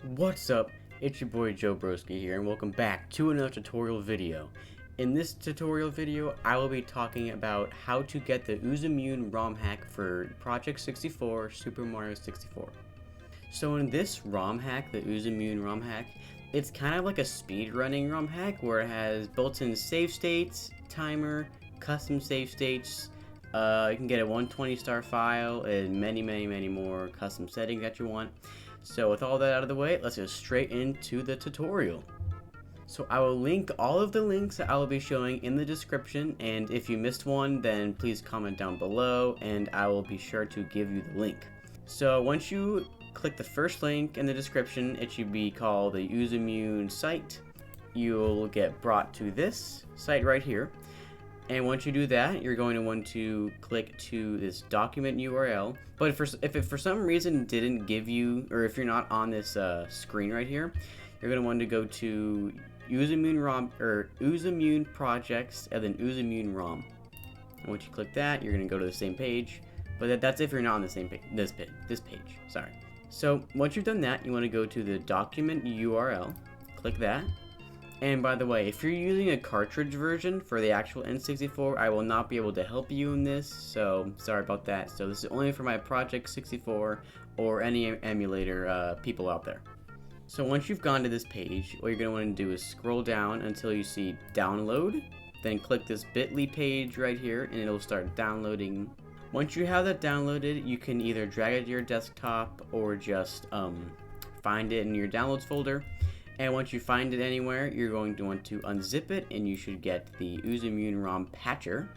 What's up? It's your boy Joe Broski here, and welcome back to another tutorial video. In this tutorial video, I will be talking about how to get the USAMUNE ROM hack for Project 64 Super Mario 64. So in this ROM hack, the USAMUNE ROM hack, it's kind of like a speedrunning ROM hack where it has built-in save states, timer, custom save states. You can get a 120 star file and many more custom settings that you want. So with all that out of the way, let's go straight into the tutorial. So I will link all of the links that I will be showing in the description, and if you missed one, then please comment down below and I will be sure to give you the link. So once you click the first link in the description, it should be called the USAMUNE site. You'll get brought to this site right here. And once you do that, you're going to want to click to this document URL. But if it for some reason didn't give you, or if you're not on this screen right here, you're going to want to go to USAMUNE ROM or USAMUNE projects and then USAMUNE ROM. And once you click that, you're going to go to the same page. But that's if you're not on the same page. This page. Sorry. So once you've done that, you want to go to the document URL. Click that. And by the way, if you're using a cartridge version for the actual N64, I will not be able to help you in this, so sorry about that. So this is only for my Project 64 or any emulator people out there. So once you've gone to this page, what you're going to want to do is scroll down until you see download, then click this bit.ly page right here and it'll start downloading. Once you have that downloaded, you can either drag it to your desktop or just find it in your downloads folder. And once you find it anywhere, you're going to want to unzip it and you should get the USAMUNE ROM patcher.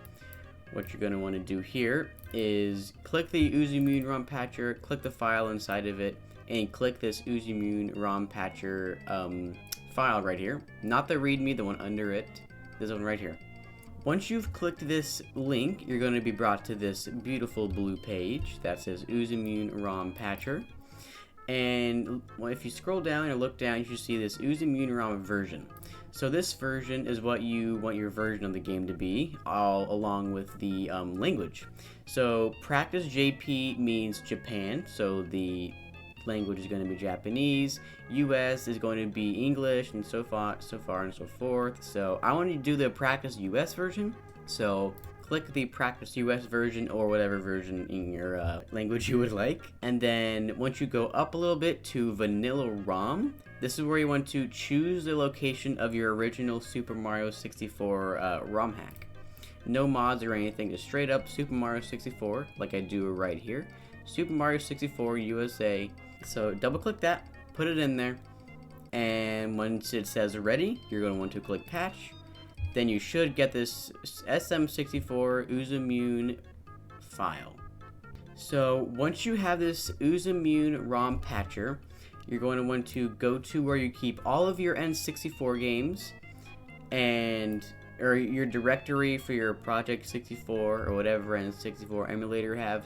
What you're going to want to do here is click the USAMUNE ROM patcher, click the file inside of it, and click this USAMUNE ROM patcher file right here. Not the README, the one under it, this one right here. Once you've clicked this link, you're going to be brought to this beautiful blue page that says USAMUNE ROM patcher. And if you scroll down and look down, you should see this USAMUNE ROM version. So this version is what you want your version of the game to be, all along with the language. So practice JP means Japan, so the language is going to be Japanese. US is going to be English, and so far and so forth. So I want you to do the practice US version. So click the practice US version or whatever version in your language you would like. And then once you go up a little bit to vanilla ROM, this is where you want to choose the location of your original Super Mario 64 ROM hack. No mods or anything, just straight up Super Mario 64 like I do right here. Super Mario 64 USA. So double click that, put it in there, and once it says ready, you're going to want to click patch. Then you should get this SM64 USAMUNE file. So once you have this USAMUNE ROM patcher, you're going to want to go to where you keep all of your N64 games or your directory for your Project 64 or whatever N64 emulator you have,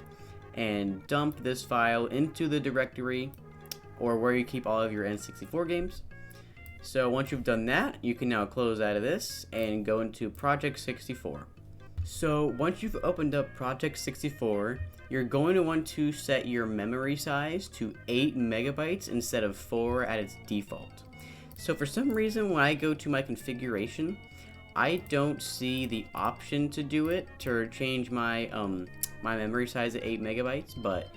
and dump this file into the directory or where you keep all of your N64 games. So once you've done that, you can now close out of this and go into Project 64. So once you've opened up Project 64, you're going to want to set your memory size to 8 megabytes instead of 4 at its default. So for some reason, when I go to my configuration, I don't see the option to do it, to change my my memory size to 8 megabytes, but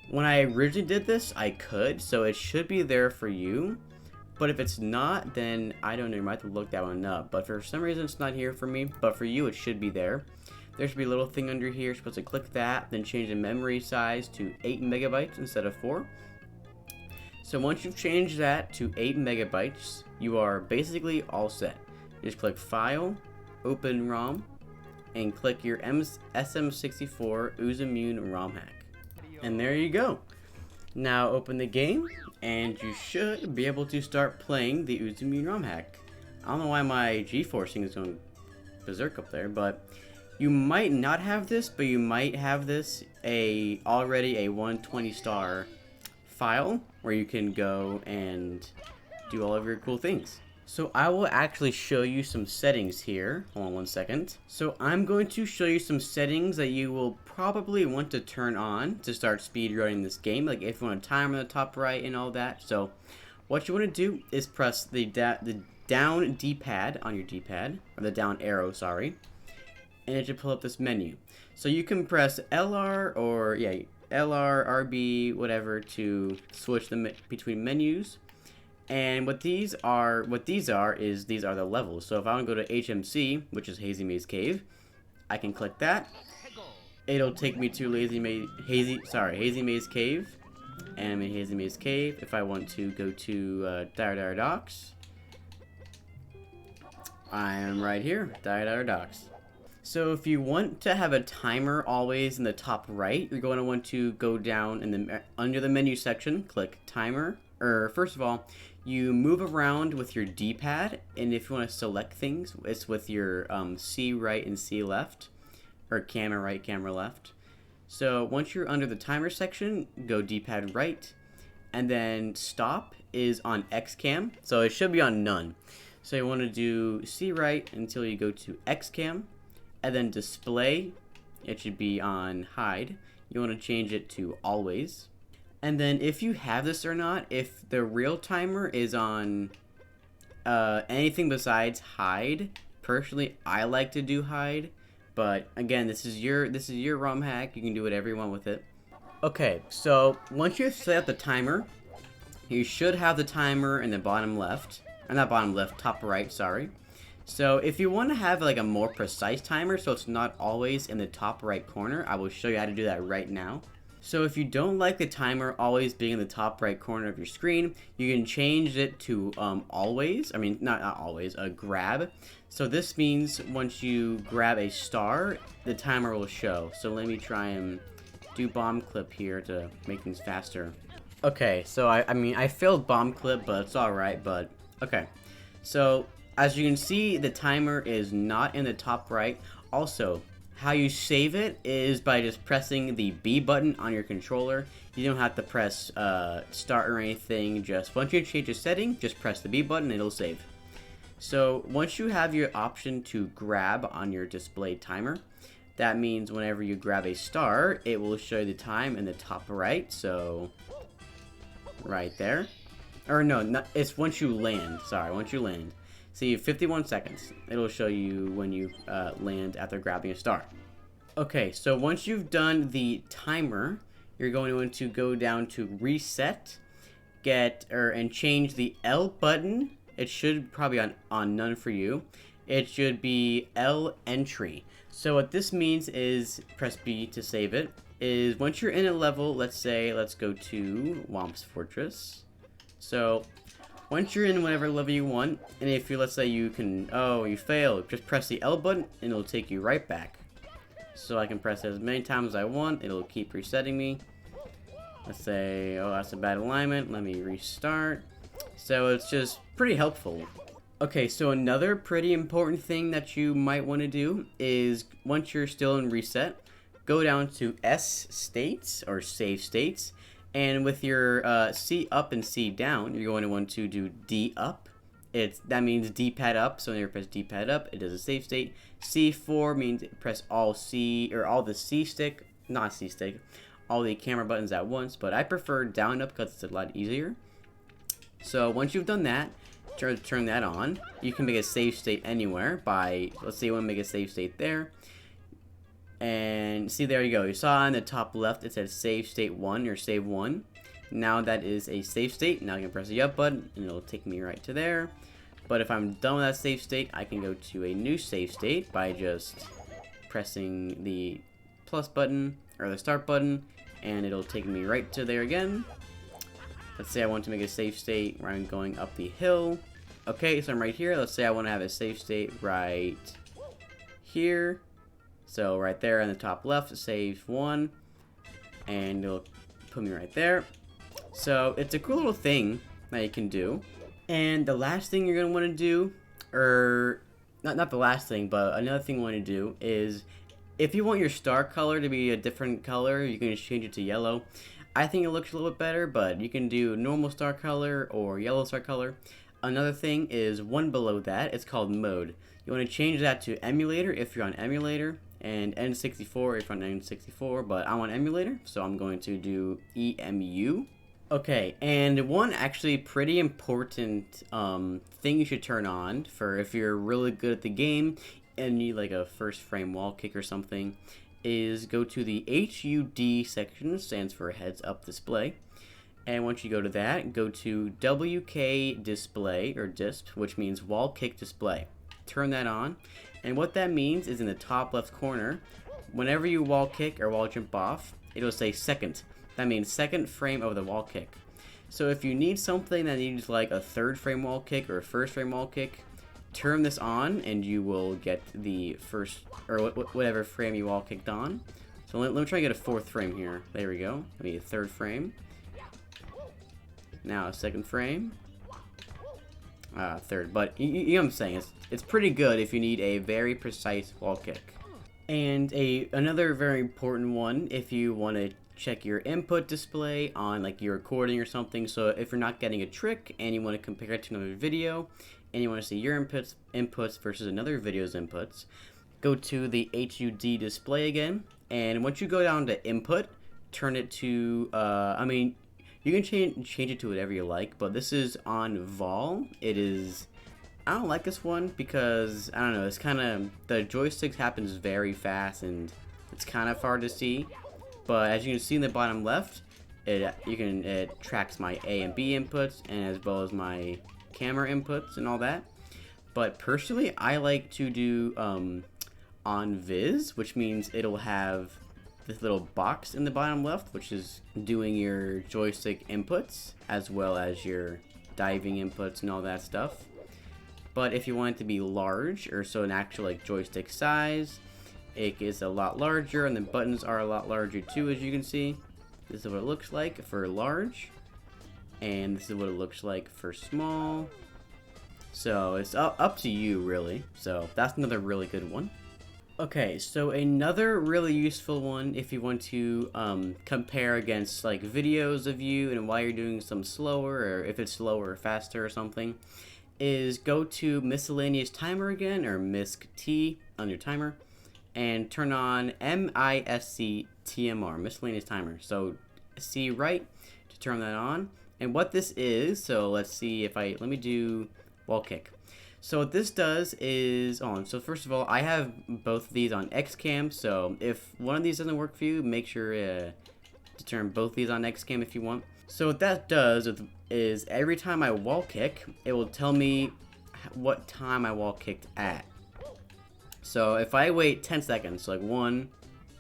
when I originally did this, I could, so it should be there for you. But if it's not, then I don't know, you might have to look that one up. But for some reason, it's not here for me. But for you, it should be there. There should be a little thing under here. You're supposed to click that, then change the memory size to 8 megabytes instead of 4. So once you've changed that to 8 megabytes, you are basically all set. Just click File, Open ROM, and click your SM64 USAMUNE ROM hack. And there you go. Now open the game, and you should be able to start playing the USAMUNE ROM hack. I don't know why my G-forcing is going berserk up there, but you might not have this, but you might have this already a 120 star file where you can go and do all of your cool things. So I will actually show you some settings here. Hold on one second. So I'm going to show you some settings that you will probably want to turn on to start speedrunning this game. Like if you want a timer on the top right and all that. So what you want to do is press the down D-pad on your D-pad, or the down arrow, sorry, and it should pull up this menu. So you can press LR or LR, RB, whatever to switch them between menus. And what these are is these are the levels. So if I want to go to HMC, which is Hazy Maze Cave, I can click that. It'll take me to Hazy Maze Cave. And I'm in Hazy Maze Cave. If I want to go to Dire Docks, I am right here, Dire Docks. So if you want to have a timer always in the top right, you're going to want to go down and under the menu section, click timer. Or first of all, you move around with your D-pad, and if you want to select things, it's with your C right and C left, or camera right, camera left. So once you're under the timer section, go D-pad right, and then stop is on X cam, so it should be on none. So you want to do C right until you go to X cam, and then display, it should be on hide. You want to change it to always. And then if you have this or not, if the real timer is on anything besides hide, personally I like to do hide, but again, this is your ROM hack. You can do whatever you want with it. Okay, so once you set up the timer, you should have the timer in the bottom left, or not bottom left, top right, sorry. So if you want to have like a more precise timer so it's not always in the top right corner, I will show you how to do that right now. So if you don't like the timer always being in the top right corner of your screen, you can change it to always, I mean not always, grab. So this means once you grab a star, the timer will show. So let me try and do bomb clip here to make things faster. Okay, so I mean I failed bomb clip, but it's alright, but okay. So as you can see, the timer is not in the top right. Also, how you save it is by just pressing the B button on your controller. You don't have to press start or anything. Just once you change the setting, just press the B button and it'll save. So once you have your option to grab on your display timer, that means whenever you grab a star, it will show the time in the top right. So right there. Or no, it's once you land. Sorry, once you land. See, 51 seconds. It'll show you when you land after grabbing a star. Okay, so once you've done the timer, you're going to want to go down to reset, and change the L button. It should probably on none for you. It should be L entry. So what this means is, press B to save it, is once you're in a level, let's go to Womp's Fortress. So once you're in whatever level you want, and if you, let's say you failed, just press the L button and it'll take you right back. So I can press it as many times as I want, it'll keep resetting me. Let's say, oh, that's a bad alignment, let me restart. So it's just pretty helpful. Okay, so another pretty important thing that you might want to do is, once you're still in reset, go down to S states, or save states. And with your C up and C down, you're going to want to do D up. That means D-pad up, so when you press D-pad up, it does a save state. C4 means press all the C stick, not C stick, all the camera buttons at once, but I prefer down up because it's a lot easier. So once you've done that, turn that on. You can make a save state anywhere by, let's say you want to make a save state there. And see, there you go. You saw on the top left it says save state 1 or save 1. Now that is a save state. Now I can press the up button and it'll take me right to there. But if I'm done with that save state, I can go to a new save state by just pressing the plus button or the start button, and it'll take me right to there again. Let's say I want to make a save state where I'm going up the hill. Okay, so I'm right here. Let's say I want to have a save state right here. So right there on the top left, save 1, and it'll put me right there. So it's a cool little thing that you can do. And the last thing you're going to want to do, or not the last thing, but another thing you want to do is, if you want your star color to be a different color, you can just change it to yellow. I think it looks a little bit better, but you can do normal star color or yellow star color. Another thing is one below that, it's called mode. You want to change that to emulator if you're on emulator, and N64 if you're on N64, but I'm on emulator, so I'm going to do EMU. Okay, and one actually pretty important thing you should turn on for if you're really good at the game and need like a first frame wall kick or something is go to the HUD section, stands for heads up display. And once you go to that, go to WK display or disp, which means wall kick display. Turn that on, and what that means is in the top left corner, whenever you wall kick or wall jump off, it'll say second. That means second frame of the wall kick. So if you need something that needs like a third frame wall kick or a first frame wall kick, turn this on and you will get the first or whatever frame you wall kicked on. So let me try to get a fourth frame here. There we go. Let me a third frame. Now a second frame. Third, but you know what I'm saying. It's pretty good if you need a very precise wall kick. And another very important one if you want to check your input display on like your recording or something. So if you're not getting a trick and you want to compare it to another video and you want to see your inputs versus another video's inputs, go to the HUD display again, and once you go down to input, turn it to I mean, you can change it to whatever you like, but this is on vol. It is, I don't like this one because I don't know, it's kind of, the joystick happens very fast and it's kind of hard to see. But as you can see in the bottom left, it tracks my A and B inputs and as well as my camera inputs and all that. But personally, I like to do on vis, which means it'll have this little box in the bottom left, which is doing your joystick inputs as well as your diving inputs and all that stuff. But if you want it to be large, or so an actual like joystick size, it is a lot larger, and the buttons are a lot larger too, as you can see. This is what it looks like for large, and this is what it looks like for small. So it's up to you, really. So that's another really good one. Okay, so another really useful one if you want to compare against like videos of you and why you're doing some slower, or if it's slower or faster or something, is go to miscellaneous timer again, or misc T on your timer, and turn on MISC TMR, miscellaneous timer. So C right to turn that on. And what this is, so let's see if let me do wall kick. So what this does is, so first of all, I have both of these on XCam, so if one of these doesn't work for you, make sure to turn both these on XCam if you want. So what that does is every time I wall kick, it will tell me what time I wall kicked at. So if I wait 10 seconds, so like 1,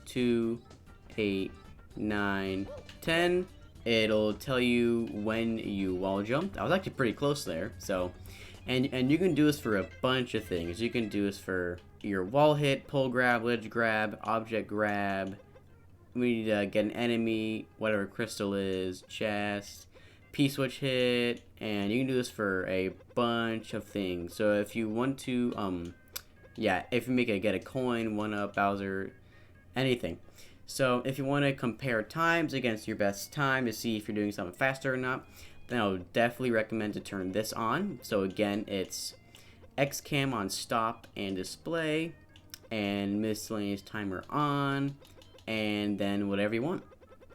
2, 8, 9, 10, it'll tell you when you wall jumped. I was actually pretty close there, so. And you can do this for a bunch of things. You can do this for your wall hit, pull grab, ledge grab, object grab. We need to get an enemy, whatever crystal is, chest, P-switch hit, and you can do this for a bunch of things. So if you want to, yeah, if you get a coin, 1-up, Bowser, anything. So if you want to compare times against your best time to see if you're doing something faster or not, then I would definitely recommend to turn this on. So again, it's XCam on stop and display, and miscellaneous timer on, and then whatever you want.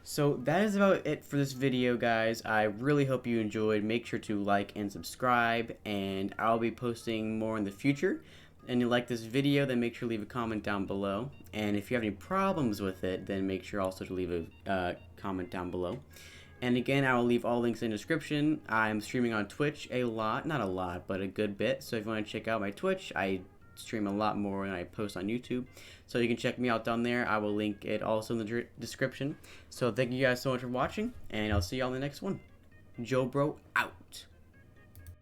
So that is about it for this video, guys. I really hope you enjoyed. Make sure to like and subscribe, and I'll be posting more in the future. And you like this video, then make sure to leave a comment down below. And if you have any problems with it, then make sure also to leave a comment down below. And again, I will leave all links in the description. I'm streaming on Twitch a lot, not a lot, but a good bit. So if you want to check out my Twitch, I stream a lot more than I post on YouTube. So you can check me out down there. I will link it also in the description. So thank you guys so much for watching, and I'll see you all in the next one. Joe Bro out.